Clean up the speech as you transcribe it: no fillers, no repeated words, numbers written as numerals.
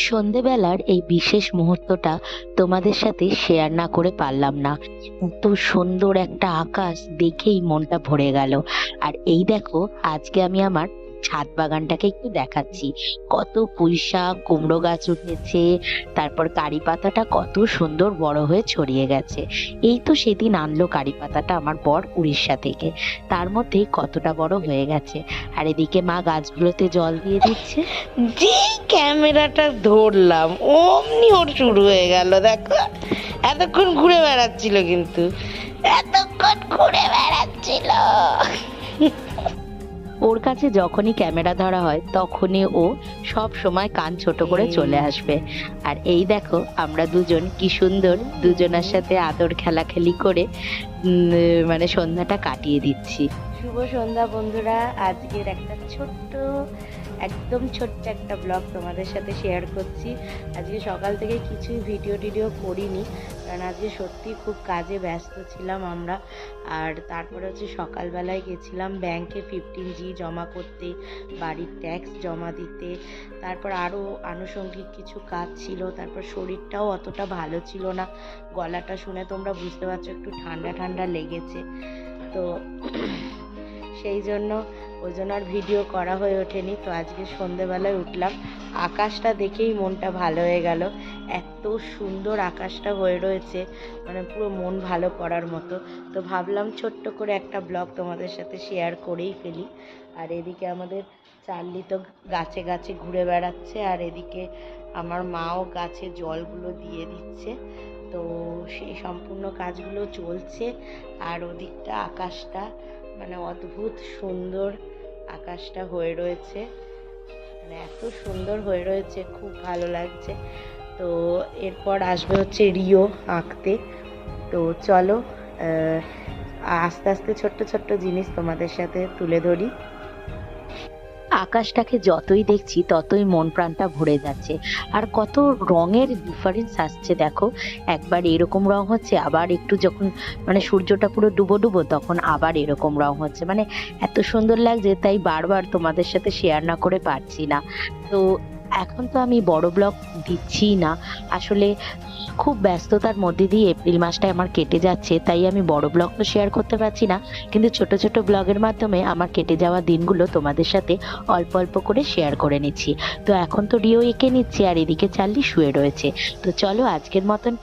সন্ধেবেলার এই বিশেষ মুহূর্তটা তোমাদের সাথে শেয়ার না করে পারলাম না। এত সুন্দর একটা আকাশ দেখেই মনটা ভরে গেল। আর এই দেখো, আজকে আমি আমার ছাদ বাগানটাকে একটু দেখাচ্ছি। কত পুঁইশাক, কুমড়ো গাছ উঠেছে, তারপর কারি পাতাটা কত সুন্দর বড় হয়ে ছড়িয়ে গেছে। এই তো সেদিন আনলো কারি পাতাটা আমার বর উড়িষ্যা থেকে, তার মধ্যে কতটা বড় হয়ে গেছে। আর এদিকে মা গাছগুলোতে জল দিয়ে দিচ্ছে। যেই ক্যামেরাটা ধরলাম অমনি ওর শুরু হয়ে গেল। দেখো এতক্ষণ ঘুরে বেড়াচ্ছিল, কিন্তু এতক্ষণ ঘুরে বেড়াচ্ছিল। ওর কাছে যখনই ক্যামেরা ধরা হয় তখনই ও সব সময় কান ছোট করে চলে আসবে। আর এই দেখো, আমরা দুজন কি সুন্দর দুজনের সাথে আদর খেলাখেলি করে মানে সন্ধ্যাটা কাটিয়ে দিচ্ছি। শুভ সন্ধ্যা বন্ধুরা, আজকের একটা একদম ছোট্ট একটা ব্লগ তোমাদের সাথে শেয়ার করছি। আজকে সকাল থেকে কিছুই ভিডিও করিনি, কারণ আজকে সত্যি খুব কাজে ব্যস্ত ছিলাম আমরা। আর তারপরে হচ্ছে সকালবেলায় গেছিলাম ব্যাংকে 15G জমা করতে, বাড়ির ট্যাক্স জমা দিতে, তারপর আরও আনুষঙ্গিক কিছু কাজ ছিল। তারপর শরীরটাও অতটা ভালো ছিল না, গলাটা শুনে তোমরা বুঝতে পারছো একটু ঠান্ডা ঠান্ডা লেগেছে। তো সেই জন্য ওই জন্য আর ভিডিও করা হয়ে ওঠেনি। তো আজকে সন্ধেবেলায় উঠলাম, আকাশটা দেখেই মনটা ভালো হয়ে গেল। এত সুন্দর আকাশটা হয়ে রয়েছে, মানে পুরো মন ভালো করার মতো। তো ভাবলাম ছোট্ট করে একটা ব্লগ তোমাদের সাথে শেয়ার করেই ফেলি। আর এদিকে আমাদের চার্লি তো গাছে গাছে ঘুরে বেড়াচ্ছে, আর এদিকে আমার মাও গাছে জলগুলো দিয়ে দিচ্ছে। তো সেই সম্পূর্ণ কাজগুলো চলছে। আর ওদিকটা আকাশটা মানে অদ্ভুত সুন্দর আকাশটা হয়ে রয়েছে, মানে এত সুন্দর হয়ে রয়েছে, খুব ভালো লাগছে। তো এরপর আসবে হচ্ছে রিও আঁকতে। তো চলো আস্তে আস্তে ছোট্ট ছোট্ট জিনিস তোমাদের সাথে তুলে ধরি। আকাশটাকে যতই দেখছি ততই মন প্রাণটা ভরে যাচ্ছে। আর কত রঙের ডিফারেন্স আসছে দেখো, একবার এরকম রং হচ্ছে, আবার একটু যখন মানে সূর্যটা পুরো ডুবো ডুবো তখন আবার এরকম রং হচ্ছে। মানে এত সুন্দর লাগছে, তাই বারবার তোমাদের সাথে শেয়ার না করে পারছি না। তো এখন তো আমি বড় ব্লগ দিচ্ছি না, আসলে খুব ব্যস্ততার মধ্যে দিয়ে এপ্রিল মাসটা আমার কেটে যাচ্ছে, তাই আমি বড় ব্লগ তো শেয়ার করতে পারছি না। কিন্তু ছোট ছোট ব্লগের মাধ্যমে আমার কেটে যাওয়া দিনগুলো তোমাদের সাথে অল্প অল্প করে শেয়ার করে নিচ্ছি। তো এখন তো রিও এঁকে নিচ্ছি, আর এদিকে চার্লি শুয়ে রয়েছে। তো চলো আজকের মতন